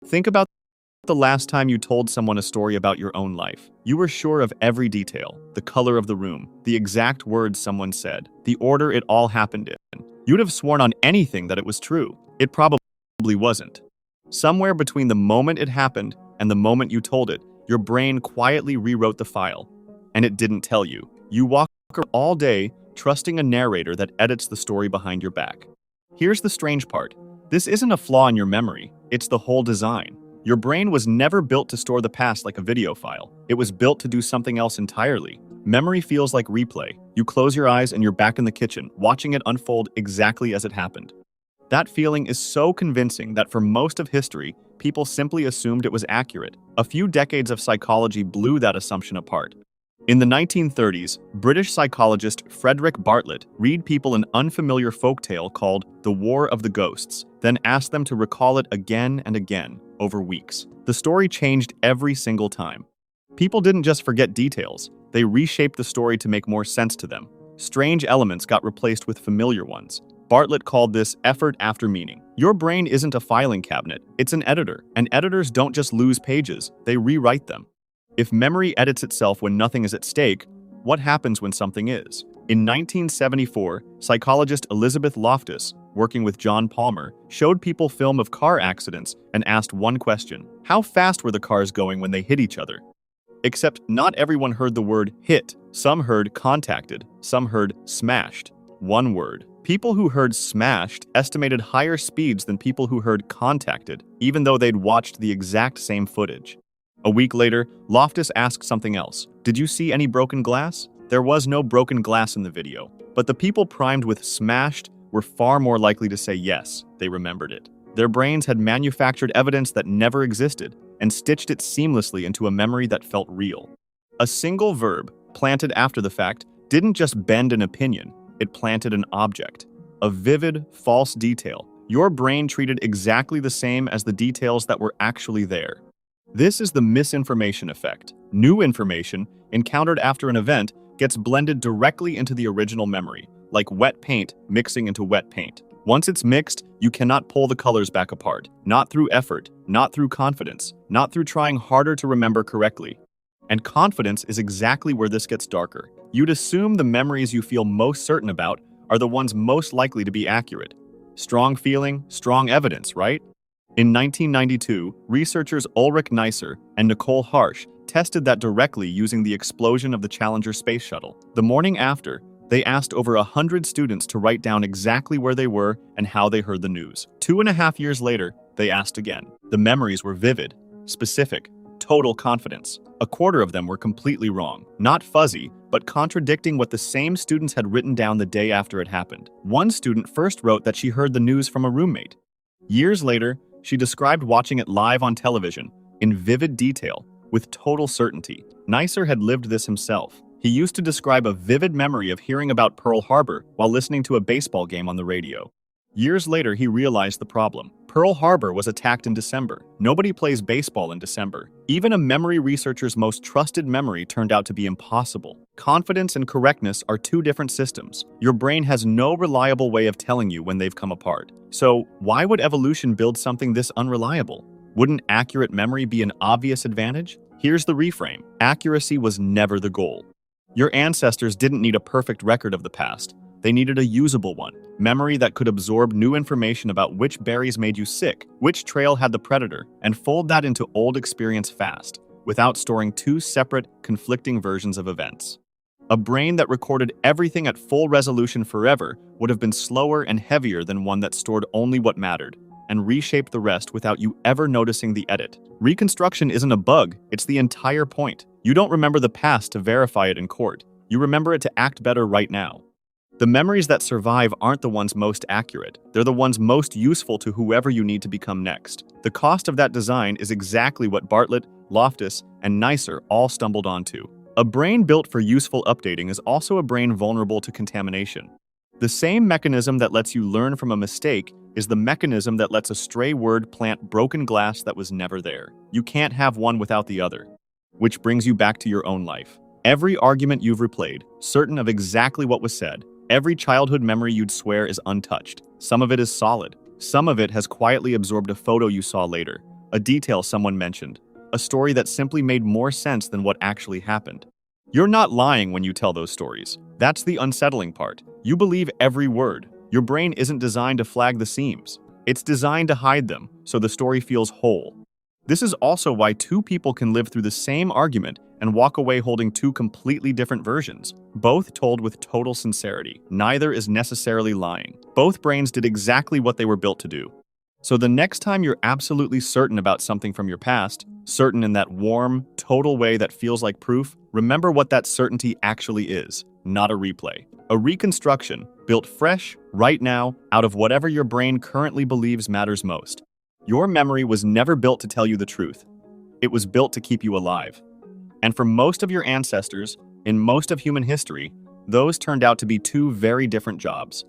Think about the last time you told someone a story about your own life. You were sure of every detail, the color of the room, the exact words someone said, the order it all happened in. You'd have sworn on anything that it was true. It probably wasn't. Somewhere between the moment it happened and the moment you told it, your brain quietly rewrote the file. And it didn't tell you. You walk around all day trusting a narrator that edits the story behind your back. Here's the strange part. This isn't a flaw in your memory, it's the whole design. Your brain was never built to store the past like a video file. It was built to do something else entirely. Memory feels like replay. You close your eyes and you're back in the kitchen, watching it unfold exactly as it happened. That feeling is so convincing that for most of history, people simply assumed it was accurate. A few decades of psychology blew that assumption apart. In the 1930s, British psychologist Frederick Bartlett read people an unfamiliar folktale called The War of the Ghosts, then asked them to recall it again and again over weeks. The story changed every single time. People didn't just forget details, they reshaped the story to make more sense to them. Strange elements got replaced with familiar ones. Bartlett called this effort after meaning. Your brain isn't a filing cabinet, it's an editor, and editors don't just lose pages, they rewrite them. If memory edits itself when nothing is at stake, what happens when something is? In 1974, psychologist Elizabeth Loftus, working with John Palmer, showed people film of car accidents and asked one question: how fast were the cars going when they hit each other? Except not everyone heard the word hit. Some heard contacted, some heard smashed. One word. People who heard smashed estimated higher speeds than people who heard contacted, even though they'd watched the exact same footage. A week later, Loftus asked something else. Did you see any broken glass? There was no broken glass in the video, but the people primed with smashed were far more likely to say yes, they remembered it. Their brains had manufactured evidence that never existed and stitched it seamlessly into a memory that felt real. A single verb, planted after the fact, didn't just bend an opinion, it planted an object. A vivid, false detail. Your brain treated exactly the same as the details that were actually there. This is the misinformation effect. New information, encountered after an event, gets blended directly into the original memory, like wet paint mixing into wet paint. Once it's mixed, you cannot pull the colors back apart. Not through effort, not through confidence, not through trying harder to remember correctly. And confidence is exactly where this gets darker. You'd assume the memories you feel most certain about are the ones most likely to be accurate. Strong feeling, strong evidence, right? In 1992, researchers Ulrich Neisser and Nicole Harsh tested that directly using the explosion of the Challenger space shuttle. The morning after, they asked over 100 students to write down exactly where they were and how they heard the news. 2.5 years later, they asked again. The memories were vivid, specific, total confidence. A quarter of them were completely wrong. Not fuzzy, but contradicting what the same students had written down the day after it happened. One student first wrote that she heard the news from a roommate. Years later, she described watching it live on television, in vivid detail, with total certainty. Neisser had lived this himself. He used to describe a vivid memory of hearing about Pearl Harbor while listening to a baseball game on the radio. Years later, he realized the problem. Pearl Harbor was attacked in December. Nobody plays baseball in December. Even a memory researcher's most trusted memory turned out to be impossible. Confidence and correctness are two different systems. Your brain has no reliable way of telling you when they've come apart. So, why would evolution build something this unreliable? Wouldn't accurate memory be an obvious advantage? Here's the reframe. Accuracy was never the goal. Your ancestors didn't need a perfect record of the past. They needed a usable one. Memory that could absorb new information about which berries made you sick, which trail had the predator, and fold that into old experience fast, without storing two separate, conflicting versions of events. A brain that recorded everything at full resolution forever would have been slower and heavier than one that stored only what mattered, and reshaped the rest without you ever noticing the edit. Reconstruction isn't a bug, it's the entire point. You don't remember the past to verify it in court. You remember it to act better right now. The memories that survive aren't the ones most accurate. They're the ones most useful to whoever you need to become next. The cost of that design is exactly what Bartlett, Loftus, and Neisser all stumbled onto. A brain built for useful updating is also a brain vulnerable to contamination. The same mechanism that lets you learn from a mistake is the mechanism that lets a stray word plant broken glass that was never there. You can't have one without the other. Which brings you back to your own life. Every argument you've replayed, certain of exactly what was said, every childhood memory you'd swear is untouched. Some of it is solid. Some of it has quietly absorbed a photo you saw later. a detail someone mentioned, a story that simply made more sense than what actually happened. You're not lying when you tell those stories. That's the unsettling part. You believe every word. Your brain isn't designed to flag the seams. It's designed to hide them, so the story feels whole. This is also why two people can live through the same argument and walk away holding two completely different versions, both told with total sincerity. Neither is necessarily lying. Both brains did exactly what they were built to do. So the next time you're absolutely certain about something from your past, certain in that warm, total way that feels like proof, remember what that certainty actually is, not a replay. A reconstruction, built fresh, right now, out of whatever your brain currently believes matters most. Your memory was never built to tell you the truth. It was built to keep you alive. And for most of your ancestors, in most of human history, those turned out to be two very different jobs.